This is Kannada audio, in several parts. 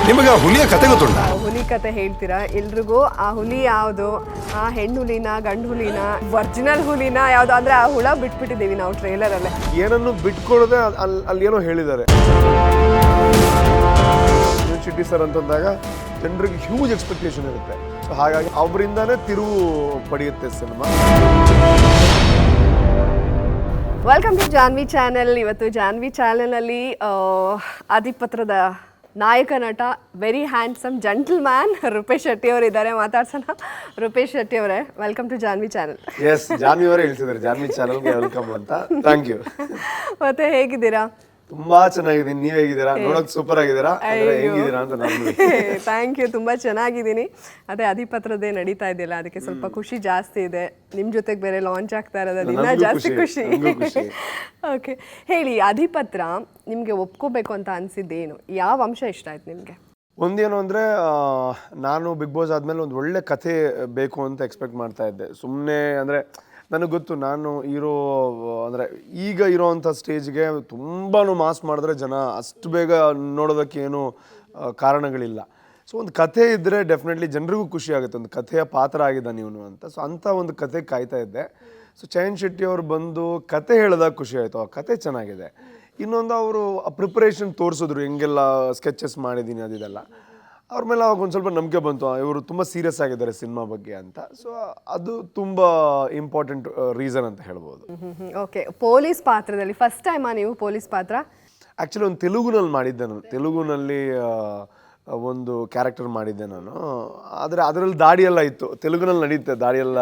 ನಿಮಗೆ ಆ ಹುಲಿಯ ಕತೆ ಗೊತ್ತುಂಟ? ಹುಲಿ ಕತೆ ಹೇಳ್ತೀರಾ ಎಲ್ರಿಗೂ? ಆ ಹುಲಿ ಯಾವುದು? ಆ ಹೆಣ್ಣು ಹುಲಿನ ಗಂಡು ಹುಲಿನ ಒರಿಜಿನಲ್ ಹುಲಿನ ಯಾವುದು ಅಂದ್ರೆ ಆ ಹುಳ ಬಿಟ್ಬಿಟ್ಟಿದ್ದೀವಿ ನಾವು ಟ್ರೇಲರ್ ಅಲ್ಲೇ. ಏನನ್ನು ಬಿಟ್ಕೊಡದೆ ಅಲ್ಲಿ ಏನೋ ಹೇಳಿದ್ದಾರೆ. ಶೆಟ್ಟಿ ಸರ್ ಅಂತಂದಾಗ ಜನರಿಗೆ ಹ್ಯೂಜ್ ಎಕ್ಸ್ಪೆಕ್ಟೇಷನ್ ಇರುತ್ತೆ. ಸೊ ಹಾಗಾಗಿ ಅವರಿಂದಾನೇ ತಿರುವು ಪಡೆಯುತ್ತೆ cinema. Welcome to Janvi channel. ಇವತ್ತು ಜಾನ್ವಿ ಚಾನೆಲಲ್ಲಿ ಆದಿಪತ್ರದ ನಾಯಕ ನಟ, very handsome gentleman Rupesh Shetty ಅವರು ಇದ್ದಾರೆ. ಮಾತಾಡ್ಸೋಣ. ರೂಪೇಶ್ ಶೆಟ್ಟಿ ಅವರೇ, welcome to Janvi channel. Yes, Janvi ಅವರೇ ಹೇಳ್ತಿದ್ದಾರೆ ಜಾನ್ವಿ ಚಾನೆಲ್ಗೆ ವೆಲ್ಕಮ್ ಅಂತ. Thank you. ಮತ್ತೆ ಹೇಗಿದ್ದೀರಾ? ತುಂಬಾ ಚೆನ್ನಾಗಿದ್ದೀನಿ. ನೀವ್ ಹೇಗಿದ್ದೀರಾ? ನೋಡಕ್ ಸೂಪರ್ ಆಗಿದ್ದೀರಾ. ಹೇಗಿದ್ದೀರಾ ಅಂತ ನಾನು ಥ್ಯಾಂಕ್ ಯು. ತುಂಬಾ ಚೆನ್ನಾಗಿದ್ದೀನಿ. ಅದೇ ಅಧಿಪತ್ರದೇ ನಡೀತಾ ಇದೆಯಲ್ಲ, ಅದಕ್ಕೆ ಸ್ವಲ್ಪ ಖುಷಿ ಜಾಸ್ತಿ ಇದೆ. ನಿಮ್ ಜೊತೆಗೆ ಬೇರೆ ಲಾಂಚ್ ಆಗ್ತಾ ಇರೋದು ಇನ್ನೂ ಜಾಸ್ತಿ ಖುಷಿ. ಓಕೆ, ಹೇಳಿ, ಅಧಿಪತ್ರ ನಿಮ್ಗೆ ಒಪ್ಕೋಬೇಕು ಅಂತ ಅನ್ಸಿದ್ದೇನು? ಯಾವ ಅಂಶ ಇಷ್ಟ ಆಯ್ತು ನಿಮ್ಗೆ? ಒಂದೇನು ಅಂದರೆ, ನಾನು ಬಿಗ್ ಬಾಸ್ ಆದಮೇಲೆ ಒಂದು ಒಳ್ಳೆ ಕಥೆ ಬೇಕು ಅಂತ ಎಕ್ಸ್ಪೆಕ್ಟ್ ಮಾಡ್ತಾ ಇದ್ದೆ. ಸುಮ್ಮನೆ ಅಂದರೆ ನನಗೆ ಗೊತ್ತು, ನಾನು ಅಂದರೆ ಈಗ ಇರೋವಂಥ ಸ್ಟೇಜ್ಗೆ ತುಂಬಾ ಮಾಸ್ ಮಾಡಿದ್ರೆ ಜನ ಅಷ್ಟು ಬೇಗ ನೋಡೋದಕ್ಕೆ ಏನು ಕಾರಣಗಳಿಲ್ಲ. ಸೊ ಒಂದು ಕಥೆ ಇದ್ದರೆ ಡೆಫಿನೆಟ್ಲಿ ಜನರಿಗೂ ಖುಷಿ ಆಗುತ್ತೆ, ಒಂದು ಕಥೆಯ ಪಾತ್ರ ಆಗಿದ್ದಾನೆ ಇವನು ಅಂತ. ಸೊ ಅಂಥ ಒಂದು ಕತೆ ಕಾಯ್ತಾ ಇದ್ದೆ. ಸೊ ಚಯನ್ ಶೆಟ್ಟಿ ಅವರು ಬಂದು ಕತೆ ಹೇಳಿದಾಗ ಖುಷಿ ಆಯಿತು. ಆ ಕತೆ ಚೆನ್ನಾಗಿದೆ. ಇನ್ನೊಂದು ಅವರು ಪ್ರಿಪ್ರೇಷನ್ ತೋರಿಸಿದ್ರು, ಹೆಂಗೆಲ್ಲ ಸ್ಕೆಚಸ್ ಮಾಡಿದ್ದೀನಿ ಅದಿದೆಲ್ಲ. ಅವ್ರ ಮೇಲೆ ಅವಾಗ ಒಂದು ಸ್ವಲ್ಪ ನಂಬಿಕೆ ಬಂತು, ಇವರು ತುಂಬ ಸೀರಿಯಸ್ ಆಗಿದ್ದಾರೆ ಸಿನಿಮಾ ಬಗ್ಗೆ ಅಂತ. ಸೊ ಅದು ತುಂಬ ಇಂಪಾರ್ಟೆಂಟ್ ರೀಸನ್ ಅಂತ ಹೇಳ್ಬೋದು. ಓಕೆ, ಪೊಲೀಸ್ ಪಾತ್ರದಲ್ಲಿ ಫಸ್ಟ್ ಟೈಮಾ ನೀವು ಪೊಲೀಸ್ ಪಾತ್ರ? ಆ್ಯಕ್ಚುಲಿ ಒಂದು ತೆಲುಗುನಲ್ಲಿ ಮಾಡಿದ್ದೆ ನಾನು. ತೆಲುಗುನಲ್ಲಿ ಒಂದು ಕ್ಯಾರೆಕ್ಟರ್ ಮಾಡಿದ್ದೆ ನಾನು. ಆದರೆ ಅದರಲ್ಲಿ ದಾಡಿಯೆಲ್ಲ ಇತ್ತು. ತೆಲುಗುನಲ್ಲಿ ನಡೀತೆ, ದಾಡಿಯೆಲ್ಲ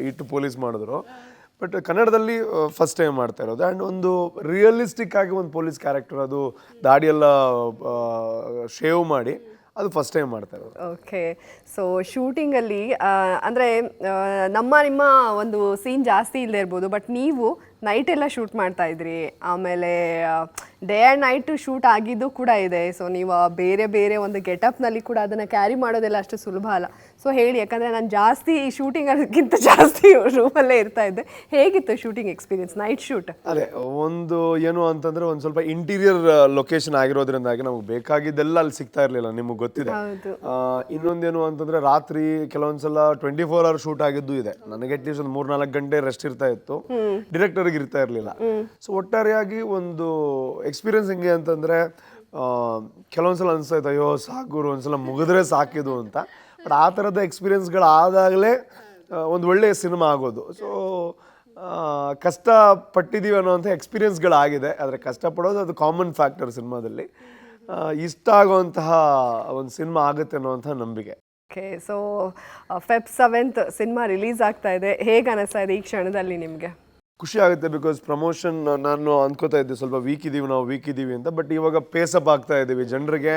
ಇಟ್ಟು ಪೊಲೀಸ್ ಮಾಡಿದ್ರು. ಬಟ್ ಕನ್ನಡದಲ್ಲಿ ಫಸ್ಟ್ ಟೈಮ್ ಮಾಡ್ತಾ ಇರೋದು. ಆ್ಯಂಡ್ ಒಂದು ರಿಯಲಿಸ್ಟಿಕ್ ಆಗಿ ಒಂದು ಪೊಲೀಸ್ ಕ್ಯಾರೆಕ್ಟರ್, ಅದು ದಾಡಿಯೆಲ್ಲ ಶೇವ್ ಮಾಡಿ, ಅದು ಫಸ್ಟ್ ಟೈಮ್ ಮಾಡ್ತಾ ಇರೋದು. ಓಕೆ, ಸೊ ಶೂಟಿಂಗಲ್ಲಿ ಅಂದರೆ ನಿಮ್ಮ ಒಂದು ಸೀನ್ ಜಾಸ್ತಿ ಇಲ್ಲದೆ ಇರ್ಬೋದು, ಬಟ್ ನೀವು ನೈಟ್ ಎಲ್ಲ ಶೂಟ್ ಮಾಡ್ತಾ ಇದ್ರಿ. ಆಮೇಲೆ ಡೇ ಆ್ಯಂಡ್ ನೈಟ್ ಶೂಟ್ ಆಗಿದ್ದು ಕೂಡ ಇದೆ. ಸೊ ನೀವು ಬೇರೆ ಬೇರೆ ಒಂದು ಗೆಟಪ್ನಲ್ಲಿ ಕೂಡ ಅದನ್ನು ಕ್ಯಾರಿ ಮಾಡೋದೆಲ್ಲ ಅಷ್ಟು ಸುಲಭ ಅಲ್ಲ. ಸೊ ಹೇಳಿ, ಯಾಕಂದರೆ ನಾನು ಜಾಸ್ತಿ ಶೂಟಿಂಗ್ ಅದಕ್ಕಿಂತ ಜಾಸ್ತಿ ರೂಮಲ್ಲೇ ಇರ್ತಾ ಇದ್ದೆ. ಹೇಗಿತ್ತು ಶೂಟಿಂಗ್ ಎಕ್ಸ್ಪೀರಿಯನ್ಸ್, ನೈಟ್ ಶೂಟ್? ಅದೇ ಒಂದು ಏನು ಅಂತಂದರೆ, ಒಂದು ಸ್ವಲ್ಪ ಇಂಟೀರಿಯರ್ ಲೊಕೇಶನ್ ಆಗಿರೋದ್ರಿಂದಾಗಿ ನಮಗೆ ಬೇಕಾಗಿದ್ದೆಲ್ಲ ಅಲ್ಲಿ ಸಿಗ್ತಾ ಇರಲಿಲ್ಲ, ನಿಮಗೆ ಗೊತ್ತಿದೆ. ಇನ್ನೊಂದೇನು ಅಂತಂದರೆ, ರಾತ್ರಿ ಕೆಲವೊಂದ್ಸಲ 24 hour ಶೂಟ್ ಆಗಿದ್ದು ಇದೆ. ನನಗೆ ಅಟ್ಲೀಸ್ಟ್ ಒಂದು 3-4 ಗಂಟೆ ರೆಸ್ಟ್ ಇರ್ತಾ ಇತ್ತು, ಡಿರೆಕ್ಟರ್ಗೆ ಇರ್ತಾ ಇರಲಿಲ್ಲ. ಸೊ ಒಟ್ಟಾರೆಯಾಗಿ ಒಂದು ಎಕ್ಸ್ಪೀರಿಯನ್ಸ್ ಹೆಂಗೆ ಅಂತಂದರೆ, ಕೆಲವೊಂದ್ಸಲ ಅನಿಸ್ತಾಯಿತ್ತು, ಅಯ್ಯೋ ಸಾಕು, ಒಂದ್ಸಲ ಮುಗಿದ್ರೆ ಸಾಕಿದು ಅಂತ. ಬಟ್ ಆ ಥರದ ಎಕ್ಸ್ಪೀರಿಯನ್ಸ್ಗಳಾದಾಗಲೇ ಒಂದು ಒಳ್ಳೆಯ ಸಿನಿಮಾ ಆಗೋದು. ಸೊ ಕಷ್ಟಪಟ್ಟಿದ್ದೀವಿ ಅನ್ನೋವಂಥ ಎಕ್ಸ್ಪೀರಿಯನ್ಸ್ಗಳಾಗಿದೆ. ಆದರೆ ಕಷ್ಟಪಡೋದು ಅದು ಕಾಮನ್ ಫ್ಯಾಕ್ಟರ್ ಸಿನಿಮಾದಲ್ಲಿ. ಇಷ್ಟ ಆಗುವಂತಹ ಒಂದು ಸಿನಿಮಾ ಆಗುತ್ತೆ ಅನ್ನೋವಂಥ ನಂಬಿಕೆ. Okay, so Feb 7th cinema release ಆಗ್ತಾ ಇದೆ. ಹೇಗೆ ಅನಿಸ್ತಾ ಇದೆ ಈ ಕ್ಷಣದಲ್ಲಿ ನಿಮಗೆ? ಖುಷಿ ಆಗುತ್ತೆ. ಬಿಕಾಸ್ ಪ್ರಮೋಷನ್ ನಾನು ಅನ್ಕೋತಾ ಇದ್ದೆ ಸ್ವಲ್ಪ ವೀಕ್ ಇದ್ದೀವಿ ಅಂತ. ಬಟ್ ಇವಾಗ ಪೇಸಪ್ ಆಗ್ತಾ ಇದ್ದೀವಿ. ಜನರಿಗೆ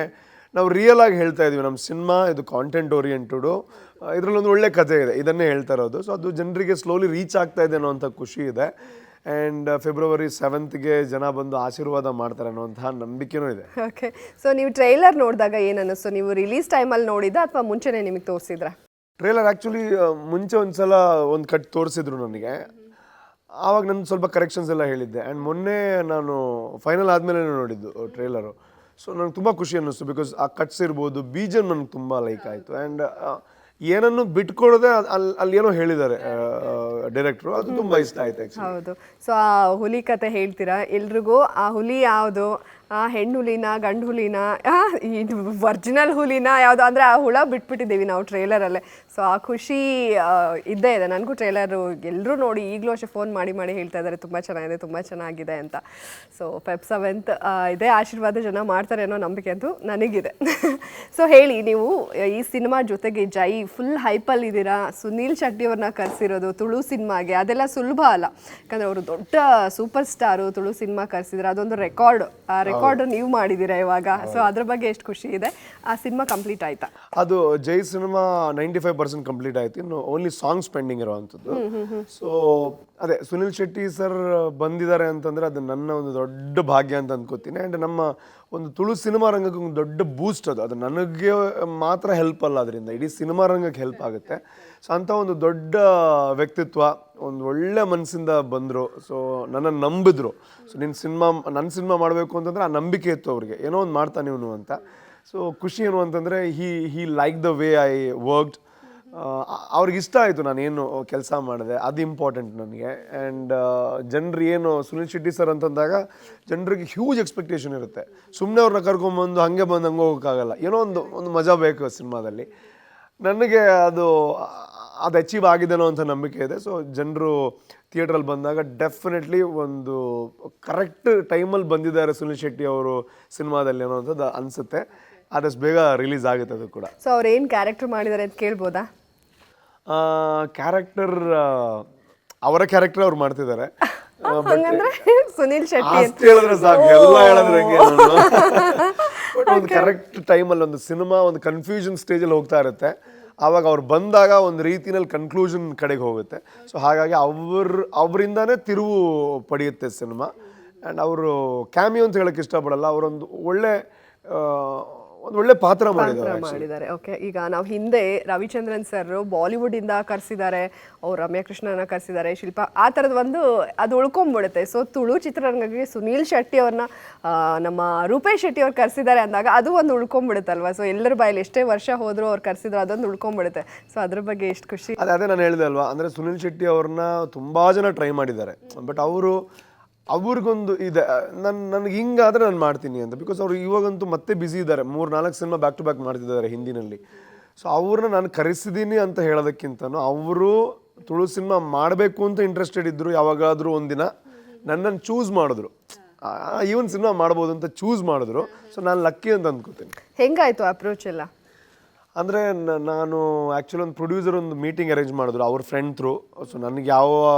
ನಾವು ರಿಯಲ್ ಆಗಿ ಹೇಳ್ತಾ ಇದ್ದೀವಿ, ನಮ್ಮ ಸಿನಿಮಾ ಇದು ಕಾಂಟೆಂಟ್ ಓರಿಯೆಂಟೆಡು, ಇದರಲ್ಲೊಂದು ಒಳ್ಳೆ ಕಥೆ ಇದೆ, ಇದನ್ನೇ ಹೇಳ್ತಾ ಇರೋದು. ಸೊ ಅದು ಜನರಿಗೆ ಸ್ಲೋಲಿ ರೀಚ್ ಆಗ್ತಾ ಇದೆ ಅನ್ನೋವಂಥ ಖುಷಿ ಇದೆ. ಆ್ಯಂಡ್ February 7th ಜನ ಬಂದು ಆಶೀರ್ವಾದ ಮಾಡ್ತಾರೆ ಅನ್ನೋಂತಹ ನಂಬಿಕೆನೂ ಇದೆ. ಓಕೆ, ಸೊ ನೀವು ಟ್ರೈಲರ್ ನೋಡಿದಾಗ ಏನು ಅನ್ನಿಸ್ತು? ನೀವು ರಿಲೀಸ್ ಟೈಮಲ್ಲಿ ನೋಡಿದ್ದ ಅಥವಾ ಮುಂಚೆನೇ ನಿಮಗೆ ತೋರಿಸಿದ್ರ? ಟ್ರೈಲರ್ ಆ್ಯಕ್ಚುಲಿ ಮುಂಚೆ ಒಂದು ಸಲ ಒಂದು ಕಟ್ ತೋರಿಸಿದ್ರು ನನಗೆ. ಆವಾಗ ನಾನು ಸ್ವಲ್ಪ ಕರೆಕ್ಷನ್ಸ್ ಎಲ್ಲ ಹೇಳಿದ್ದೆ. ಆ್ಯಂಡ್ ಮೊನ್ನೆ ನಾನು ಫೈನಲ್ ಆದಮೇಲೆ ನೋಡಿದ್ದು ಟ್ರೈಲರು. ಸೊ ನನಗೆ ತುಂಬ ಖುಷಿ ಅನ್ನಿಸ್ತು. ಬಿಕಾಸ್ ಆ ಕಟ್ಸ್ ಇರ್ಬೋದು, ಬೀಜನ್ ನನಗೆ ತುಂಬ ಲೈಕ್ ಆಯಿತು. ಆ್ಯಂಡ್ ಏನನ್ನು ಬಿಟ್ಕೊಡದೆ ಅಲ್ಲಿ ಏನೋ ಹೇಳಿದ್ದಾರೆ ಡೈರೆಕ್ಟ್ರು, ಅದು ತುಂಬ ಇಷ್ಟ ಆಯ್ತು. ಹೌದು. ಸೊ ಆ ಹುಲಿ ಕತೆ ಹೇಳ್ತೀರಾ ಎಲ್ರಿಗೂ? ಆ ಹುಲಿ ಯಾವುದು? ಆ ಹೆಣ್ಣು ಹುಲಿನ ಗಂಡು ಹುಲಿನ ಒರಿಜಿನಲ್ ಹುಲಿನ ಯಾವುದು ಅಂದರೆ ಆ ಹುಳ ಬಿಟ್ಬಿಟ್ಟಿದ್ದೀವಿ ನಾವು ಟ್ರೇಲರಲ್ಲೇ. ಸೊ ಆ ಖುಷಿ ಇದ್ದೇ ಇದೆ. ನನಗೂ ಟ್ರೇಲರು ಎಲ್ಲರೂ ನೋಡಿ ಈಗಲೂ ಅಷ್ಟೇ ಫೋನ್ ಮಾಡಿ ಹೇಳ್ತಾ ಇದ್ದಾರೆ ತುಂಬ ಚೆನ್ನಾಗಿದೆ, ತುಂಬ ಚೆನ್ನಾಗಿದೆ ಅಂತ. ಸೊ Feb 7th ಇದೇ ಆಶೀರ್ವಾದ ಜನ ಮಾಡ್ತಾರೆ ಅನ್ನೋ ನಂಬಿಕೆ ಅಂತೂ ನನಗಿದೆ. ಸೊ ಹೇಳಿ, ನೀವು ಈ ಸಿನಿಮಾ ಜೊತೆಗೆ ಜೈ ಫುಲ್ ಹೈಪಲ್ಲಿ ಇದ್ದೀರಾ. ಸುನೀಲ್ ಶೆಟ್ಟಿ ಅವ್ರನ್ನ ಕರೆಸಿರೋದು ತುಳು ಸಿನಿಮಾಗೆ ಅದೆಲ್ಲ ಸುಲಭ ಅಲ್ಲ. ಯಾಕಂದರೆ ಅವರು ದೊಡ್ಡ ಸೂಪರ್ ಸ್ಟಾರು. ತುಳು ಸಿನಿಮಾ ಕರೆಸಿದ್ರೆ ಅದೊಂದು ರೆಕಾರ್ಡ್. ಆ ರೆಕಾರ್ಡ್ ನೀವು ಮಾಡಿದ್ದೀರಾ ಇವಾಗ. ಸೊ ಅದ್ರ ಬಗ್ಗೆ ಎಷ್ಟು ಖುಷಿ ಇದೆ? ಆ ಸಿನಿಮಾ ಕಂಪ್ಲೀಟ್ ಆಯ್ತಾ? ಅದು ಜೈ ಸಿನಿಮಾ 95% ಕಂಪ್ಲೀಟ್ ಆಯ್ತು. ಇನ್ನು ಓನ್ಲಿ ಸಾಂಗ್ಸ್ ಪೆಂಡಿಂಗ್ ಇರೋವಂಥದ್ದು. ಸೊ ಅದೇ ಸುನಿಲ್ ಶೆಟ್ಟಿ ಸರ್ ಬಂದಿದ್ದಾರೆ ಅಂತಂದರೆ ಅದು ನನ್ನ ಒಂದು ದೊಡ್ಡ ಭಾಗ್ಯ ಅಂತ ಅಂದ್ಕೋತೀನಿ. ಆ್ಯಂಡ್ ನಮ್ಮ ಒಂದು ತುಳು ಸಿನಿಮಾ ರಂಗಕ್ಕೆ ಒಂದು ದೊಡ್ಡ ಬೂಸ್ಟ್ ಅದು ನನಗೆ ಮಾತ್ರ ಹೆಲ್ಪ್ ಅಲ್ಲ, ಅದರಿಂದ ಇಡೀ ಸಿನಿಮಾ ರಂಗಕ್ಕೆ ಹೆಲ್ಪ್ ಆಗುತ್ತೆ. ಸೊ ಅಂಥ ಒಂದು ದೊಡ್ಡ ವ್ಯಕ್ತಿತ್ವ, ಒಂದು ಒಳ್ಳೆ ಮನಸ್ಸಿಂದ ಬಂದರು. ಸೊ ನನ್ನನ್ನು ನಂಬಿದ್ರು. ಸೊ ನನ್ನ ಸಿನಿಮಾ ಮಾಡಬೇಕು ಅಂತಂದರೆ ಆ ನಂಬಿಕೆ ಇತ್ತು ಅವ್ರಿಗೆ, ಏನೋ ಒಂದು ಮಾಡ್ತಾನೆ ಇವನು ಅಂತ. ಸೊ ಖುಷಿ ಏನು ಅಂತಂದರೆ ಹಿ like the way I worked. ಅವ್ರಿಗೆ ಇಷ್ಟ ಆಯಿತು ನಾನೇನು ಕೆಲಸ ಮಾಡಿದೆ, ಅದು ಇಂಪಾರ್ಟೆಂಟ್ ನನಗೆ. ಆ್ಯಂಡ್ ಜನರು ಏನು ಸುನಿಲ್ ಶೆಟ್ಟಿ ಸರ್ ಅಂತಂದಾಗ ಜನರಿಗೆ ಹ್ಯೂಜ್ ಎಕ್ಸ್ಪೆಕ್ಟೇಷನ್ ಇರುತ್ತೆ. ಸುಮ್ಮನೆ ಅವ್ರನ್ನ ಕರ್ಕೊಂಬಂದು ಹಂಗೆ ಬಂದು ಹಂಗೆ ಹೋಗೋಕ್ಕಾಗಲ್ಲ, ಏನೋ ಒಂದು ಮಜಾ ಬೇಕು ಸಿನಿಮಾದಲ್ಲಿ. ನನಗೆ ಅದು ಅಚೀವ್ ಆಗಿದೆನೋ ಅಂತ ನಂಬಿಕೆ ಇದೆ. ಸೊ ಜನರು ಥಿಯೇಟ್ರಲ್ಲಿ ಬಂದಾಗ ಡೆಫಿನೆಟ್ಲಿ ಒಂದು ಕರೆಕ್ಟ್ ಟೈಮಲ್ಲಿ ಬಂದಿದ್ದಾರೆ ಸುನಿಲ್ ಶೆಟ್ಟಿ ಅವರು ಸಿನಿಮಾದಲ್ಲಿ ಅನ್ನೋಂಥದ್ದು ಅನಿಸುತ್ತೆ. ಆದಷ್ಟು ಬೇಗ ರಿಲೀಸ್ ಆಗುತ್ತೆ ಅದು ಕೂಡ. ಸೊ ಅವ್ರು ಏನು ಕ್ಯಾರೆಕ್ಟರ್ ಮಾಡಿದ್ದಾರೆ ಅಂತ ಕೇಳ್ಬೋದಾ? ಕ್ಯಾರೆಕ್ಟರ್ ಅವರ ಕ್ಯಾರೆಕ್ಟರ್ ಅವ್ರು ಮಾಡ್ತಿದ್ದಾರೆ. ಹಂಗಂದ್ರೆ ಸುನಿಲ್ ಶೆಟ್ಟಿ ಅಷ್ಟು ಹೇಳಿದ್ರೆ ಸಾಕು, ಎಲ್ಲ ಹೇಳಿದ್ರೆ ಹೆಂಗೆ ಬಟ್ ಒಂದು ಕರೆಕ್ಟ್ ಟೈಮಲ್ಲಿ ಒಂದು ಸಿನಿಮಾ ಒಂದು ಕನ್ಫ್ಯೂಷನ್ ಸ್ಟೇಜಲ್ಲಿ ಹೋಗ್ತಾ ಇರುತ್ತೆ. ಆವಾಗ ಅವ್ರು ಬಂದಾಗ ಒಂದು ರೀತಿನಲ್ಲಿ ಕನ್ಕ್ಲೂಷನ್ ಕಡೆಗೆ ಹೋಗುತ್ತೆ. ಸೊ ಹಾಗಾಗಿ ಅವರಿಂದಾನೇ ತಿರುವು ಪಡೆಯುತ್ತೆ ಸಿನಿಮಾ. ಆ್ಯಂಡ್ ಅವರು ಕ್ಯಾಮಿಯೋ ಅಂತ ಹೇಳಕ್ಕೆ ಇಷ್ಟಪಡಲ್ಲ, ಅವರೊಂದು ಒಳ್ಳೆ ಪಾತ್ರ ಮಾಡಿದ್ದಾರೆ. ಓಕೆ, ಈಗ ನಾವು ಹಿಂದೆ ರವಿಚಂದ್ರನ್ ಸರ್ ಬಾಲಿವುಡ್ ಇಂದ ಕರೆಸಿದ್ದಾರೆ, ಅವ್ರು ರಮ್ಯಾ ಕೃಷ್ಣನ ಕರೆಸಿದ್ದಾರೆ, ಶಿಲ್ಪಾ, ಆ ಥರದ್ದು ಅದು ಉಳ್ಕೊಂಡ್ಬಿಡುತ್ತೆ. ಸೊ ತುಳು ಚಿತ್ರರಂಗಕ್ಕೆ ಸುನೀಲ್ ಶೆಟ್ಟಿ ಅವ್ರನ್ನ ನಮ್ಮ ರೂಪೇಶ್ ಶೆಟ್ಟಿ ಅವ್ರು ಕರೆಸಿದ್ದಾರೆ ಅಂದಾಗ ಅದು ಒಂದು ಉಳ್ಕೊಂಡ್ಬಿಡುತ್ತಲ್ವಾ. ಸೊ ಎಲ್ಲರ ಬಾಯಲ್ಲಿ ಎಷ್ಟೇ ವರ್ಷ ಹೋದ್ರು ಅವ್ರು ಕರೆಸಿದ್ರು ಅದೊಂದು ಉಳ್ಕೊಂಡ್ಬಿಡುತ್ತೆ. ಸೊ ಅದ್ರ ಬಗ್ಗೆ ಎಷ್ಟು ಖುಷಿ. ಅದೇ ನಾನು ಹೇಳಿದೆ ಅಲ್ವಾ, ಅಂದರೆ ಸುನೀಲ್ ಶೆಟ್ಟಿ ಅವ್ರನ್ನ ತುಂಬ ಜನ ಟ್ರೈ ಮಾಡಿದ್ದಾರೆ. ಬಟ್ ಅವ್ರಿಗೊಂದು ಇದೆ, ನನಗೆ ಹಿಂಗಾದರೆ ನಾನು ಮಾಡ್ತೀನಿ ಅಂತ. ಬಿಕಾಸ್ ಅವರು ಇವಾಗಂತೂ ಮತ್ತೆ ಬ್ಯುಸಿ ಇದ್ದಾರೆ, 3-4 ಸಿನಿಮಾ ಬ್ಯಾಕ್ ಟು ಬ್ಯಾಕ್ ಮಾಡ್ತಿದ್ದಾರೆ ಹಿಂದಿನಲ್ಲಿ. ಸೊ ಅವ್ರನ್ನ ನಾನು ಕರೆಸಿದ್ದೀನಿ ಅಂತ ಹೇಳೋದಕ್ಕಿಂತನೂ ಅವರು ತುಳು ಸಿನಿಮಾ ಮಾಡಬೇಕು ಅಂತ ಇಂಟ್ರೆಸ್ಟೆಡ್ ಇದ್ದರು. ಯಾವಾಗಾದರೂ ಒಂದಿನ ನನ್ನನ್ನು ಚೂಸ್ ಮಾಡಿದ್ರು, ಈವನ್ ಸಿನಿಮಾ ಮಾಡ್ಬೋದು ಅಂತ ಚೂಸ್ ಮಾಡಿದ್ರು. ಸೊ ನಾನು ಲಕ್ಕಿ ಅಂತ ಅಂದ್ಕೋತೀನಿ. ಹೆಂಗಾಯ್ತು ಅಪ್ರೋಚ್ ಎಲ್ಲ? ಅಂದರೆ ನಾನು ಆ್ಯಕ್ಚುಲಿ ಒಂದು ಪ್ರೊಡ್ಯೂಸರ್ ಒಂದು ಮೀಟಿಂಗ್ ಅರೇಂಜ್ ಮಾಡಿದ್ರು ಅವ್ರ ಫ್ರೆಂಡ್ ಥ್ರೂ. ಸೊ ನನಗೆ ಯಾವ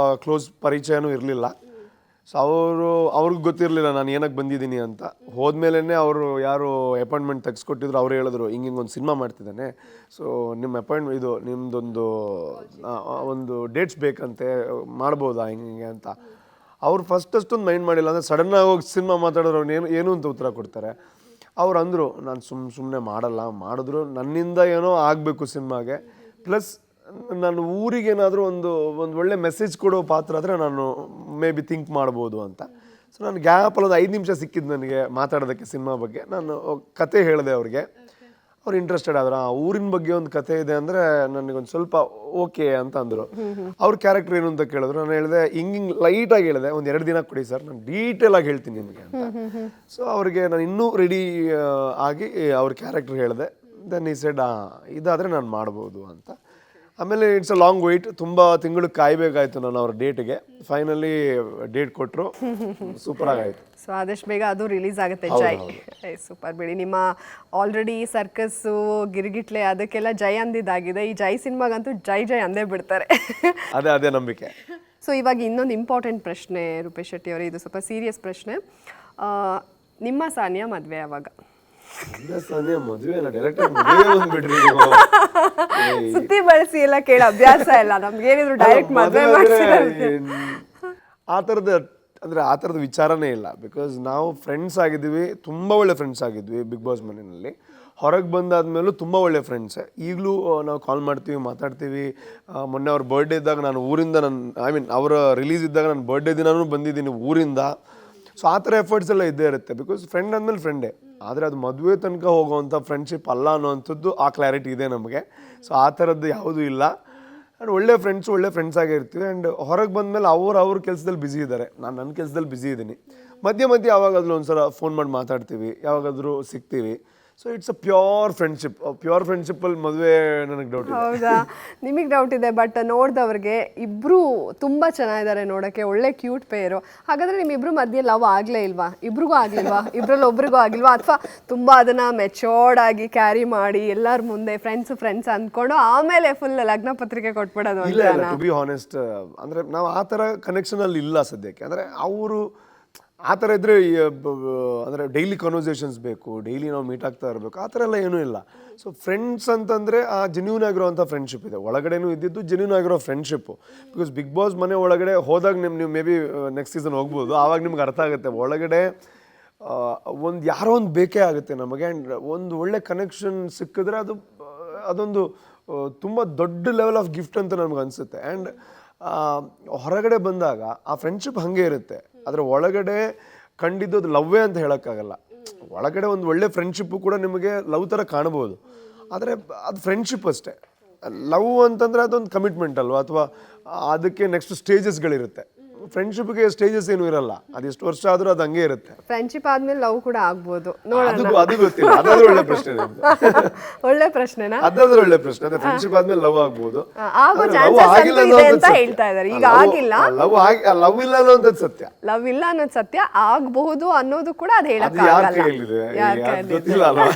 ಕ್ಲೋಸ್ ಪರಿಚಯನೂ ಇರಲಿಲ್ಲ. ಸೊ ಅವ್ರಿಗೆ ಗೊತ್ತಿರಲಿಲ್ಲ ನಾನು ಏನಕ್ಕೆ ಬಂದಿದ್ದೀನಿ ಅಂತ. ಹೋದ್ಮೇಲೆ ಅವರು ಯಾರು ಅಪಾಯಿಂಟ್ಮೆಂಟ್ ತೆಗೆಸ್ಕೊಟ್ಟಿದ್ರು, ಅವ್ರು ಹೇಳಿದ್ರು ಹಿಂಗೆ ಒಂದು ಸಿನಿಮಾ ಮಾಡ್ತಿದ್ದಾನೆ, ಸೊ ನಿಮ್ಮ ನಿಮ್ಮದೊಂದು ಒಂದು ಡೇಟ್ಸ್ ಬೇಕಂತೆ, ಮಾಡ್ಬೋದಾ ಹಿಂಗೆ ಅಂತ. ಅವ್ರು ಅಷ್ಟೊಂದು ಮೈಂಡ್ ಮಾಡಿಲ್ಲ. ಅಂದರೆ ಸಡನ್ನಾಗಿ ಹೋಗಿ ಸಿನಿಮಾ ಮಾತಾಡೋರು ಅವ್ರು ಏನು ಅಂತ ಉತ್ತರ ಕೊಡ್ತಾರೆ. ಅವ್ರು ಅಂದರು ನಾನು ಸುಮ್ಮನೆ ಮಾಡಿದ್ರು ನನ್ನಿಂದ ಏನೋ ಆಗಬೇಕು ಸಿನಿಮಾಗೆ, ಪ್ಲಸ್ ನಾನು ಊರಿಗೇನಾದರೂ ಒಂದು ಒಳ್ಳೆ ಮೆಸೇಜ್ ಕೊಡೋ ಪಾತ್ರ ಆದರೆ ನಾನು ಮೇ ಬಿ ಥಿಂಕ್ ಮಾಡ್ಬೋದು ಅಂತ. ಸೊ ನಾನು ಗ್ಯಾಪಲ್ಲಿ ಒಂದು 5 ನಿಮಿಷ ಸಿಕ್ಕಿದ್ದು ನನಗೆ ಮಾತಾಡೋದಕ್ಕೆ ಸಿನಿಮಾ ಬಗ್ಗೆ. ನಾನು ಕತೆ ಹೇಳಿದೆ ಅವ್ರಿಗೆ, ಅವ್ರು ಇಂಟ್ರೆಸ್ಟೆಡ್ ಆದ್ರು. ಊರಿನ ಬಗ್ಗೆ ಒಂದು ಕತೆ ಇದೆ ಅಂದರೆ ನನಗೊಂದು ಸ್ವಲ್ಪ ಓಕೆ ಅಂತ ಅಂದರು. ಅವ್ರ ಕ್ಯಾರೆಕ್ಟರ್ ಏನು ಅಂತ ಕೇಳಿದ್ರು. ನಾನು ಹೇಳಿದೆ ಹಿಂಗೆ ಲೈಟಾಗಿ ಹೇಳಿದೆ, ಒಂದು 2 ದಿನ ಕೊಡಿ ಸರ್, ನಾನು ಡೀಟೇಲಾಗಿ ಹೇಳ್ತೀನಿ ನಿಮಗೆ ಅಂತ. ಸೊ ಅವ್ರಿಗೆ ನಾನು ಇನ್ನೂ ರೆಡಿ ಆಗಿ ಅವ್ರ ಕ್ಯಾರೆಕ್ಟರ್ ಹೇಳಿದೆ. ದೆನ್ ಈ ಸೆಡ್ ಇದಾದರೆ ನಾನು ಮಾಡ್ಬೋದು ಅಂತ. ಆಮೇಲೆ ಇಟ್ಸ್ ಅ ಲಾಂಗ್ ವೆಯ್ಟ್, ತುಂಬ ತಿಂಗಳು ಕಾಯಬೇಕಾಯ್ತು ನಾನು ಅವ್ರ ಡೇಟ್ಗೆ. ಫೈನಲಿ ಡೇಟ್ ಕೊಟ್ಟರು, ಸೂಪರ್ ಆಗಾಯ್ತು. ಸೊ ಆದಷ್ಟು ಬೇಗ ಅದು ರಿಲೀಸ್ ಆಗುತ್ತೆ. ಜೈ ಸೂಪರ್ ಬಿಡಿ. ನಿಮ್ಮ ಆಲ್ರೆಡಿ ಸರ್ಕಸ್ಸು ಗಿರ್ಗಿಟ್ಲೆ ಅದಕ್ಕೆಲ್ಲ ಜೈ ಅಂದಿದ್ದಾಗಿದೆ. ಈ ಜೈ ಸಿನಿಮಾಗಂತೂ ಜೈ ಅಂದೇ ಬಿಡ್ತಾರೆ. ಅದೇ ನಂಬಿಕೆ. ಸೊ ಇವಾಗ ಇನ್ನೊಂದು ಇಂಪಾರ್ಟೆಂಟ್ ಪ್ರಶ್ನೆ ರೂಪೇಶ್ ಶೆಟ್ಟಿ ಅವರು, ಇದು ಸ್ವಲ್ಪ ಸೀರಿಯಸ್ ಪ್ರಶ್ನೆ. ನಿಮ್ಮ ಸಾನಿಯಾ ಮದುವೆ ಯಾವಾಗ? ಸುತ್ತಿ ಬಳಸಿ ಎಲ್ಲ ಕೇಳ ಅಭ್ಯಾಸ ಇಲ್ಲ ನಮ್ಗೇನಿದ್ರು ಡೈರೆಕ್ಟ್ ಮದುವೆ ಮಾಡಿಸಿದ್ರೆ ಆ ಥರದ ವಿಚಾರನೇ ಇಲ್ಲ. ಬಿಕಾಸ್ ನಾವು ಫ್ರೆಂಡ್ಸ್ ಆಗಿದ್ವಿ, ತುಂಬ ಒಳ್ಳೆ ಫ್ರೆಂಡ್ಸ್ ಆಗಿದ್ವಿ ಬಿಗ್ ಬಾಸ್ ಮನೆಯಲ್ಲಿ. ಹೊರಗೆ ಬಂದಾದ್ಮೇಲೂ ತುಂಬ ಒಳ್ಳೆ ಫ್ರೆಂಡ್ಸೇ. ಈಗಲೂ ನಾವು ಕಾಲ್ ಮಾಡ್ತೀವಿ, ಮಾತಾಡ್ತೀವಿ. ಮೊನ್ನೆ ಅವ್ರ ಬರ್ಡೇ ಇದ್ದಾಗ ನಾನು ಊರಿಂದ ಅವರ ರಿಲೀಸ್ ಇದ್ದಾಗ ನಾನು ಬರ್ಡೇ ದಿನವೂ ಬಂದಿದ್ದೀನಿ ಊರಿಂದ. ಸೊ ಆ ಥರ ಎಫರ್ಟ್ಸ್ ಎಲ್ಲ ಇದ್ದೇ ಇರುತ್ತೆ. ಬಿಕಾಸ್ ಫ್ರೆಂಡ್ ಅಂದಮೇಲೆ ಫ್ರೆಂಡೇ. ಆದರೆ ಅದು ಮದುವೆ ತನಕ ಹೋಗೋವಂಥ ಫ್ರೆಂಡ್ಶಿಪ್ ಅಲ್ಲ ಅನ್ನೋವಂಥದ್ದು ಆ ಕ್ಲಾರಿಟಿ ಇದೆ ನಮಗೆ. ಸೊ ಆ ಥರದ್ದು ಯಾವುದೂ ಇಲ್ಲ. ಆ್ಯಂಡ್ ಒಳ್ಳೆ ಫ್ರೆಂಡ್ಸ್ ಆಗೇ ಇರ್ತೀವಿ. ಆ್ಯಂಡ್ ಹೊರಗೆ ಬಂದಮೇಲೆ ಅವ್ರ ಕೆಲಸದಲ್ಲಿ ಬ್ಯುಸಿ ಇದ್ದಾರೆ, ನಾನು ನನ್ನ ಕೆಲಸದಲ್ಲಿ ಬ್ಯುಸಿ ಇದ್ದೀನಿ. ಮಧ್ಯೆ ಯಾವಾಗಾದ್ರೂ ಒಂದ್ಸಲ ಫೋನ್ ಮಾಡಿ ಮಾತಾಡ್ತೀವಿ, ಯಾವಾಗಾದರೂ ಸಿಗ್ತೀವಿ. ಸೊ ಇಟ್ಸ್ ಅ ಪ್ಯೂರ್ ಫ್ರೆಂಡ್ಶಿಪ್ಪಲ್ಲಿ ಮದುವೆ ನನಗೆ ಡೌಟ್ ಇದೆ. ಹೌದಾ? ನಿಮಗೆ ಡೌಟ್ ಇದೆ, ಬಟ್ ನೋಡಿದವ್ರಿಗೆ ಇಬ್ಬರು ತುಂಬ ಚೆನ್ನಾಗಿದ್ದಾರೆ ನೋಡೋಕ್ಕೆ, ಒಳ್ಳೆ ಕ್ಯೂಟ್ ಪೇರು. ಹಾಗಾದರೆ ನಿಮ್ಮಿಬ್ರು ಮಧ್ಯೆ ಲವ್ ಆಗಲೇ ಇಲ್ವಾ? ಇಬ್ರಿಗೂ ಆಗಲಿಲ್ವಾ? ಇಬ್ಬರಲ್ಲಿ ಒಬ್ರಿಗೂ ಆಗಿಲ್ವಾ? ಅಥವಾ ತುಂಬ ಅದನ್ನು ಮೆಚೋರ್ಡ್ ಆಗಿ ಕ್ಯಾರಿ ಮಾಡಿ ಎಲ್ಲರ ಮುಂದೆ ಫ್ರೆಂಡ್ಸ್ ಅಂದ್ಕೊಂಡು ಆಮೇಲೆ ಫುಲ್ ಲಗ್ನ ಪತ್ರಿಕೆ ಕೊಟ್ಬಿಡೋದು? ಇಲ್ಲ, ಟು ಬಿ ಹಾನೆಸ್ಟ್, ಅಂದರೆ ನಾವು ಆ ಥರ ಕನೆಕ್ಷನಲ್ಲಿ ಇಲ್ಲ ಸದ್ಯಕ್ಕೆ. ಅಂದರೆ ಅವರು ಆ ಥರ ಇದ್ದರೆ ಅಂದರೆ ಡೈಲಿ ಕನ್ವರ್ಸೇಷನ್ಸ್ ಬೇಕು, ಡೈಲಿ ನಾವು ಮೀಟ್ ಆಗ್ತಾ ಇರಬೇಕು, ಆ ಥರ ಎಲ್ಲ ಏನೂ ಇಲ್ಲ. ಸೊ ಫ್ರೆಂಡ್ಸ್ ಅಂತಂದರೆ ಆ ಜೆನ್ಯೂನ್ ಆಗಿರೋವಂಥ ಫ್ರೆಂಡ್ಶಿಪ್ ಇದೆ. ಒಳಗಡೆನೂ ಇದ್ದಿದ್ದು ಜೆನ್ಯೂನ್ ಆಗಿರೋ ಫ್ರೆಂಡ್ಶಿಪ್ಪು. ಬಿಕಾಸ್ ಬಿಗ್ ಬಾಸ್ ಮನೆ ಒಳಗಡೆ ಹೋದಾಗ ನೀವು ಮೇ ಬಿ ನೆಕ್ಸ್ಟ್ ಸೀಸನ್ ಹೋಗ್ಬೋದು, ಆವಾಗ ನಿಮ್ಗೆ ಅರ್ಥ ಆಗುತ್ತೆ. ಒಳಗಡೆ ಯಾರೋ ಒಂದು ಬೇಕೇ ಆಗುತ್ತೆ ನಮಗೆ. ಆ್ಯಂಡ್ ಒಂದು ಒಳ್ಳೆ ಕನೆಕ್ಷನ್ ಸಿಕ್ಕಿದ್ರೆ ಅದೊಂದು ತುಂಬ ದೊಡ್ಡ ಲೆವೆಲ್ ಆಫ್ ಗಿಫ್ಟ್ ಅಂತ ನಮ್ಗೆ ಅನಿಸುತ್ತೆ. ಆ್ಯಂಡ್ ಹೊರಗಡೆ ಬಂದಾಗ ಆ ಫ್ರೆಂಡ್ಶಿಪ್ ಹಾಗೆ ಇರುತ್ತೆ. ಅದರ ಒಳಗಡೆ ಕಂಡಿದ್ದು ಅದು ಲವ್ವೇ ಅಂತ ಹೇಳೋಕ್ಕಾಗಲ್ಲ. ಒಳಗಡೆ ಒಂದು ಒಳ್ಳೆ ಫ್ರೆಂಡ್ಶಿಪ್ಪು ಕೂಡ ನಿಮಗೆ ಲವ್ ಥರ ಕಾಣ್ಬೋದು, ಆದರೆ ಅದು ಫ್ರೆಂಡ್ಶಿಪ್ ಅಷ್ಟೇ. ಲವ್ ಅಂತಂದರೆ ಅದೊಂದು ಕಮಿಟ್ಮೆಂಟ್ ಅಲ್ವಾ, ಅಥವಾ ಅದಕ್ಕೆ ನೆಕ್ಸ್ಟ್ ಸ್ಟೇಜಸ್ಗಳಿರುತ್ತೆ. ಫ್ರೆಂಡ್ಶಿಪ್ಗೆ ಸ್ಟೇಜಸ್ ಏನು ಇರಲ್ಲ, ಅದು ಎಷ್ಟು ವರ್ಷ ಆದರೂ ಅದು ಹಂಗೆ ಇರುತ್ತೆ. ಫ್ರೆಂಡ್ಶಿಪ್ ಆದ್ಮೇಲೆ ಲವ್ ಕೂಡ ಆಗ್ಬೋದು, ಅದು ಗೊತ್ತಿಲ್ಲ. ಅದಾದ್ರೂ ಒಳ್ಳೆ ಪ್ರಶ್ನೆ. ಒಳ್ಳೆ ಪ್ರಶ್ನೆನಾ? ಅದಾದ್ರೂ ಒಳ್ಳೆ ಪ್ರಶ್ನೆ. ಅದೇ ಫ್ರೆಂಡ್ಶಿಪ್ ಆದ್ಮೇಲೆ ಲವ್ ಆಗ್ಬೋದು, ಆಗೋ ಚಾನ್ಸಸ್ ಇದೆ ಅಂತ ಹೇಳ್ತಾ ಇದ್ದಾರೆ. ಈಗ ಆಗಿಲ್ಲ, ಲವ್ ಇಲ್ಲ ಅನ್ನೋದು ಸತ್ಯ. ಲವ್ ಇಲ್ಲ ಅನ್ನೋದು ಸತ್ಯ, ಆಗಬಹುದು ಅನ್ನೋದು ಕೂಡ ಅದು ಹೇಳಕ್ ಯಾರ ಕೈಯಲ್ಲಿದೆ ಗೊತ್ತಿಲ್ಲ ಅಲ್ವಾ.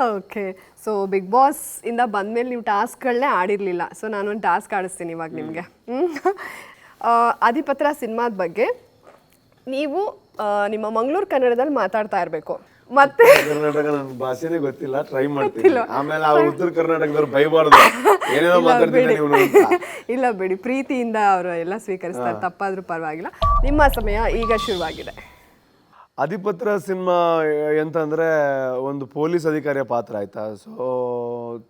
ಓಕೆ, ಸೊ ಬಿಗ್ ಬಾಸ್ ಇಂದ ಬಂದ್ಮೇಲೆ ನೀವು ಟಾಸ್ಕ್ಗಳನ್ನೇ ಆಡಿರ್ಲಿಲ್ಲ. ಸೊ ನಾನೊಂದು ಟಾಸ್ಕ್ ಆಡಿಸ್ತೀನಿ ಇವಾಗ ನಿಮಗೆ. ಅಧಿಪತ್ರ ಸಿನಿಮಾದ ಬಗ್ಗೆ ನೀವು ನಿಮ್ಮ ಮಂಗಳೂರು ಕನ್ನಡದಲ್ಲಿ ಮಾತಾಡ್ತಾ ಇರಬೇಕು. ಮತ್ತೆ ಕರ್ನಾಟಕ ನನ್ನ ಭಾಷೆನೇ ಗೊತ್ತಿಲ್ಲ, ಟ್ರೈ ಮಾಡ್ತೀನಿ. ಆಮೇಲೆ ಆ ಉತ್ತರ ಕರ್ನಾಟಕದವ್ರು ಬೈಬಾರ್ದು, ಏನೇನೋ ಮಾತಾಡ್ತೀನಿ ನೀವು. ಇಲ್ಲ ಬಿಡಿ, ಪ್ರೀತಿಯಿಂದ ಅವರು ಎಲ್ಲ ಸ್ವೀಕರಿಸ್ತಾರೆ, ತಪ್ಪಾದ್ರೂ ಪರವಾಗಿಲ್ಲ. ನಿಮ್ಮ ಸಮಯ ಈಗ ಶುರುವಾಗಿದೆ. ಅಧಿಪತ್ರ ಸಿನಿಮಾ ಎಂತಂದರೆ ಒಂದು ಪೊಲೀಸ್ ಅಧಿಕಾರಿಯ ಪಾತ್ರ ಆಯಿತಾ. ಸೊ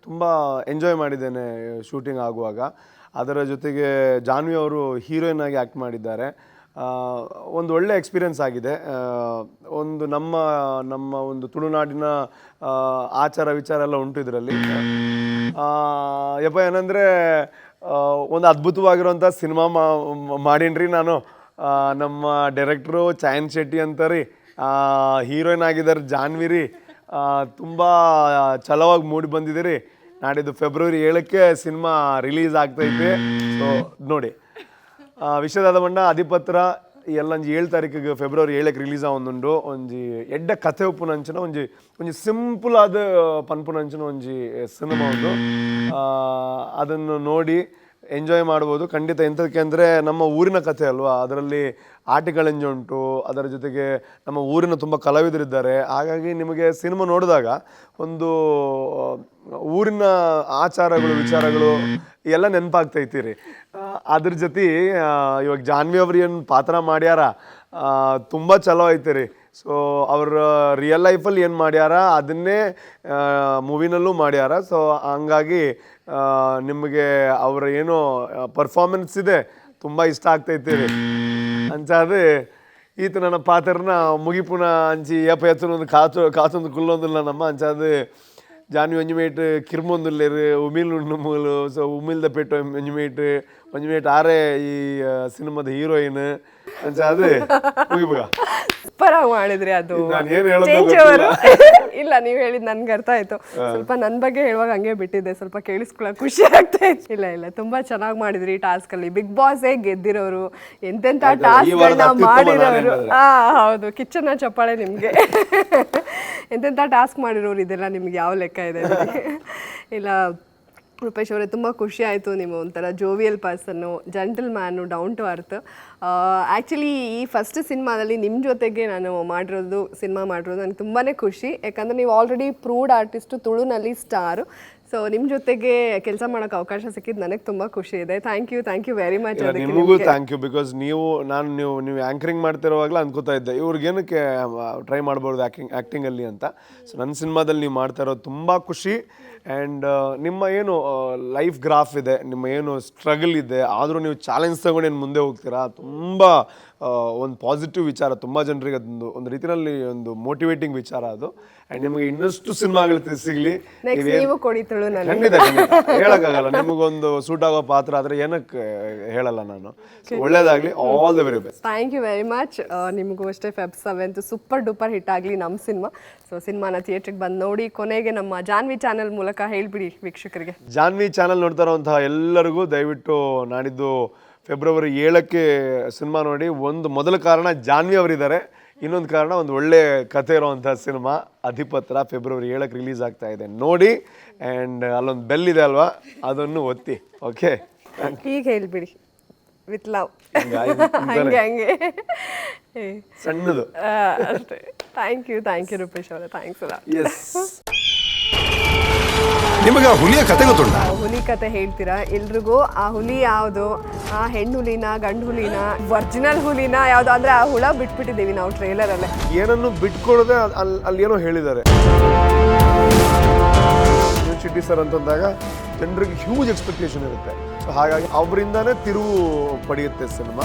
ತುಂಬ ಎಂಜಾಯ್ ಮಾಡಿದ್ದೇನೆ ಶೂಟಿಂಗ್ ಆಗುವಾಗ. ಅದರ ಜೊತೆಗೆ ಜಾನ್ವಿ ಅವರು ಹೀರೋಯಿನ್ ಆಗಿ ಆ್ಯಕ್ಟ್ ಮಾಡಿದ್ದಾರೆ. ಒಂದು ಒಳ್ಳೆ ಎಕ್ಸ್ಪೀರಿಯನ್ಸ್ ಆಗಿದೆ. ಒಂದು ನಮ್ಮ ಒಂದು ತುಳುನಾಡಿನ ಆಚಾರ ವಿಚಾರ ಎಲ್ಲ ಉಂಟು ಇದರಲ್ಲಿ. ಯಪ್ಪ ಏನಂದರೆ ಒಂದು ಅದ್ಭುತವಾಗಿರುವಂಥ ಸಿನಿಮಾ ಮಾಡೀನ್ರಿ ನಾನು. ನಮ್ಮ ಡೈರೆಕ್ಟ್ರು ಚಾಯನ್ ಶೆಟ್ಟಿ ಅಂತಾರಿ, ಹೀರೋಯಿನ್ ಆಗಿದ್ದಾರೆ ಜಾನ್ವಿ ರೀ. ತುಂಬ ಛಲವಾಗಿ ಮೂಡಿ ಬಂದಿದ್ದೀರಿ. ನಾಡಿದ್ದು ಫೆಬ್ರವರಿ 7ಕ್ಕೆ ಸಿನಿಮಾ ರಿಲೀಸ್ ಆಗ್ತೈತೆ. ಸೊ ನೋಡಿ, ವಿಷಯದಾದ ಬಣ್ಣ ಅಧಿಪತ್ರ ಎಲ್ಲ 7 ತಾರೀಕಿಗೆ ಫೆಬ್ರವರಿ 7ಕ್ಕೆ ರಿಲೀಸ್ ಆವೊಂದುಂಡು. ಒಂಜಿ ಎಡ್ಡ ಕಥೆ ಉಪ್ಪುನಂಚಿನ ಒಂಜಿ ಸಿಂಪಲ್ ಆದ ಪನ್ಪುನಂಚಿನ ಒಂಜಿ ಸಿನಿಮಾ ಒಂದು. ಅದನ್ನು ನೋಡಿ ಎಂಜಾಯ್ ಮಾಡ್ಬೋದು ಖಂಡಿತ. ಎಂಥದಕ್ಕೆ ಅಂದರೆ ನಮ್ಮ ಊರಿನ ಕಥೆ ಅಲ್ವಾ, ಅದರಲ್ಲಿ ಆಟಿಗಳೆಂಜ ಉಂಟು, ಅದರ ಜೊತೆಗೆ ನಮ್ಮ ಊರಿನ ತುಂಬ ಕಲಾವಿದರಿದ್ದಾರೆ. ಹಾಗಾಗಿ ನಿಮಗೆ ಸಿನಿಮಾ ನೋಡಿದಾಗ ಒಂದು ಊರಿನ ಆಚಾರಗಳು ವಿಚಾರಗಳು ಎಲ್ಲ ನೆನಪಾಗ್ತೈತಿ. ಅದ್ರ ಜೊತೆ ಇವಾಗ ಜಾನ್ವಿ ಅವ್ರು ಏನು ಪಾತ್ರ ಮಾಡ್ಯಾರ ತುಂಬ ಚಲೋ ಐತೆ ರೀ. ಸೊ ಅವ್ರ ರಿಯಲ್ ಲೈಫಲ್ಲಿ ಏನು ಮಾಡ್ಯಾರ ಅದನ್ನೇ ಮೂವಿನಲ್ಲೂ ಮಾಡ್ಯಾರ. ಸೊ ಹಂಗಾಗಿ ನಿಮಗೆ ಅವರ ಏನೋ ಪರ್ಫಾರ್ಮೆನ್ಸ್ ಇದೆ ತುಂಬ ಇಷ್ಟ ಆಗ್ತೈತಿ ರೀ. ಅಂಚಾದ್ರೆ ಈತ ನನ್ನ ಪಾತ್ರನ ಮುಗಿಪುನ ಅಂಚಿ ಏಪ ಎತ್ತನೊಂದು ಕಾತೊಂದು ಕುಲ್ಲೊಂದಿಲ್ಲ ನಮ್ಮ ಅಂಚಾದು ಜಾನ್ವಿ ಒಂಜುಮೇಟ್ ಕಿರ್ಮೊಂದುಲ್ಲೇರು ಉಮಿಲ್ ಉಣ್ಣುಮೂಲು. ಸೊ ಉಮಿಲ್ದ ಪೆಟ್ಟು ಒಂಜುಮೇಟ್ ಆರೇ ಈ ಸಿನಿಮಾದ ಹೀರೋಯಿನ್ ಅಂಚಾದು ಮುಗಿಬುಗ ಸೂಪರಾಗಿ ಮಾಡಿದ್ರಿ. ಅದು ಇಲ್ಲ, ನೀವು ಹೇಳಿದ್ ನನ್ಗೆ ಅರ್ಥ ಆಯ್ತು. ಸ್ವಲ್ಪ ನನ್ನ ಬಗ್ಗೆ ಹೇಳುವಾಗ ಹಂಗೆ ಬಿಟ್ಟಿದ್ದೆ, ಸ್ವಲ್ಪ ಕೇಳಿಸ್ಕೊಳ್ಳೋಕೆ ಖುಷಿ ಆಗ್ತಾ ಇತ್ತು. ಇಲ್ಲ ತುಂಬಾ ಚೆನ್ನಾಗಿ ಮಾಡಿದ್ರಿ ಟಾಸ್ಕ್ ಅಲ್ಲಿ. ಬಿಗ್ ಬಾಸ್ ಗೆದ್ದಿರೋರು, ಎಂತೆಂತ ಟಾಸ್ಕ್ಗಳನ್ನ ಮಾಡಿರೋರು. ಹೌದು, ಕಿಚ್ಚನ್ನ ಚಪ್ಪಾಳೆ ನಿಮ್ಗೆ. ಎಂತೆಂತ ಟಾಸ್ಕ್ ಮಾಡಿರೋರು, ಇದೆಲ್ಲ ನಿಮ್ಗೆ ಯಾವ ಲೆಕ್ಕ ಇದೆ? ಇಲ್ಲ ರೂಪೇಶ್ ಅವರೇ, ತುಂಬ ಖುಷಿ ಆಯಿತು. ನೀವು ಒಂಥರ jovial person, gentleman, down to earth. Actually ಈ ಫಸ್ಟ್ ಸಿನಿಮಾದಲ್ಲಿ ನಿಮ್ಮ ಜೊತೆಗೆ ನಾನು ಸಿನಿಮಾ ಮಾಡಿರೋದು ನನಗೆ ತುಂಬಾ ಖುಷಿ. ಯಾಕಂದರೆ ನೀವು ಆಲ್ರೆಡಿ ಪ್ರೂವ್ಡ್ ಆರ್ಟಿಸ್ಟು, ತುಳುನಲ್ಲಿ ಸ್ಟಾರು. ಸೊ ನಿಮ್ಮ ಜೊತೆಗೆ ಕೆಲಸ ಮಾಡೋಕ್ಕೆ ಅವಕಾಶ ಸಿಕ್ಕಿದ್ದು ನನಗೆ ತುಂಬ ಖುಷಿ ಇದೆ. Thank you very much. ನಿಮಗೂ ಥ್ಯಾಂಕ್ ಯು. ಬಿಕಾಸ್ ನೀವು ಆ್ಯಂಕರಿಂಗ್ ಮಾಡ್ತಿರುವಾಗಲೇ ಅನ್ಕೋತಾ ಇದ್ದೆ ಇವ್ರಿಗೇನಕ್ಕೆ ಟ್ರೈ ಮಾಡ್ಬೋದು ಆ್ಯಕ್ಟಿಂಗಲ್ಲಿ ಅಂತ. ಸೊ ನನ್ನ ಸಿನಿಮಾದಲ್ಲಿ ನೀವು ಮಾಡ್ತಾ ಇರೋದು ತುಂಬ ಖುಷಿ. ಆ್ಯಂಡ್ ನಿಮ್ಮ ಏನು ಲೈಫ್ ಗ್ರಾಫ್ ಇದೆ, ನಿಮ್ಮ ಏನು ಸ್ಟ್ರಗಲ್ ಇದೆ, ಆದರೂ ನೀವು ಚಾಲೆಂಜ್ ತಗೊಂಡು ಮುಂದೆ ಹೋಗ್ತೀರಾ. ತುಂಬ ಒಂದು ಪಾಸಿಟಿವ್ ವಿಚಾರ, ತುಂಬ ಜನರಿಗೆ ಅದೊಂದು ಒಂದು ರೀತಿಯಲ್ಲಿ ಒಂದು ಮೋಟಿವೇಟಿಂಗ್ ವಿಚಾರ ಅದು. ಆ್ಯಂಡ್ ನಿಮಗೆ ಇನ್ನಷ್ಟು ಸಿನಿಮಾಗಳು ಸಿಗಲಿ. ಖಂಡಿತ ಹೇಳೋಕ್ಕಾಗಲ್ಲ, ನಿಮಗೊಂದು ಸೂಟ್ ಆಗೋ ಪಾತ್ರ ಆದರೆ ಏನಕ್ಕೆ ಹೇಳಲ್ಲ ನಾನು. ಒಳ್ಳೇದಾಗಲಿ, all the very best. Thank you very much. ನಿಮಗೂ ಅಷ್ಟೇ ಫೆಬ್ 7 ಸೂಪರ್ ಡೂಪರ್ ಹಿಟ್ ಆಗಲಿ ನಮ್ಮ ಸಿನಿಮಾ. ಸೊ ಸಿನಿಮಾನ ಥಿಯೇಟ್ರಿಗೆ ಬಂದು ನೋಡಿ. ಕೊನೆಗೆ ನಮ್ಮ ಜಾನ್ವಿ ಚಾನಲ್ ಮೂಲಕ ಹೇಳ್ಬಿಡಿ ವೀಕ್ಷಕರಿಗೆ. ಜಾನ್ವಿ ಚಾನಲ್ ನೋಡ್ತಾ ಇರೋಂತಹ ಎಲ್ಲರಿಗೂ ದಯವಿಟ್ಟು ನಾಡಿದ್ದು ಫೆಬ್ರವರಿ 7ಕ್ಕೆ ಸಿನಿಮಾ ನೋಡಿ. ಒಂದು ಮೊದಲ ಕಾರಣ ಜಾನ್ವಿ ಅವರಿದ್ದಾರೆ, ಇನ್ನೊಂದು ಕಾರಣ ಒಂದು ಒಳ್ಳೆ ಕಥೆ ಇರೋವಂಥ ಸಿನಿಮಾ ಅಧಿಪತ್ರ ಫೆಬ್ರವರಿ 7ಕ್ಕೆ ರಿಲೀಸ್ ಆಗ್ತಾ ಇದೆ, ನೋಡಿ. ಆ್ಯಂಡ್ ಅಲ್ಲೊಂದು ಬೆಲ್ ಇದೆ ಅಲ್ವಾ, ಅದನ್ನು ಒತ್ತಿ. ಓಕೆ, ಈಗ ಹೇಳ್ಬಿಡಿ ವಿತ್ ಲವ್. ಹಂಗೆ ಸಣ್ಣದು ಅಷ್ಟೇ. ಥ್ಯಾಂಕ್ ಯು ರೂಪೇಶ್ ಅವರೇ, ಥ್ಯಾಂಕ್ಸ್ ಅಲ್ಲ. ನಿಮಗೆ ಹುಲಿಯ ಕತೆ ಗೊತ್ತುಂಟ? ಹುಲಿ ಕತೆ ಹೇಳ್ತೀರಾ ಎಲ್ರಿಗೂ? ಆ ಹುಲಿ ಯಾವುದು? ಆ ಹೆಣ್ಣು ಹುಲಿನ, ಗಂಡು ಹುಲಿನ, ಒರಿಜಿನಲ್ ಹುಲಿನ ಯಾವುದು? ಅಂದ್ರೆ ಆ ಹುಳ ಬಿಟ್ಬಿಟ್ಟಿದ್ದೀವಿ ನಾವು ಟ್ರೇಲರ್ ಅಲ್ಲೇ. ಏನನ್ನು ಬಿಟ್ಕೊಡದೆ ಅಲ್ಲಿ ಏನೋ ಹೇಳಿದ್ದಾರೆ ಚಿಟ್ಟಿ ಸರ್ ಅಂತಂದಾಗ ಜನರಿಗೆ ಹ್ಯೂಜ್ ಎಕ್ಸ್ಪೆಕ್ಟೇಷನ್ ಇರುತ್ತೆ. ಸೊ ಹಾಗಾಗಿ ಅವರಿಂದಾನೇ ತಿರುವು ಪಡೆಯುತ್ತೆ ಸಿನಿಮಾ.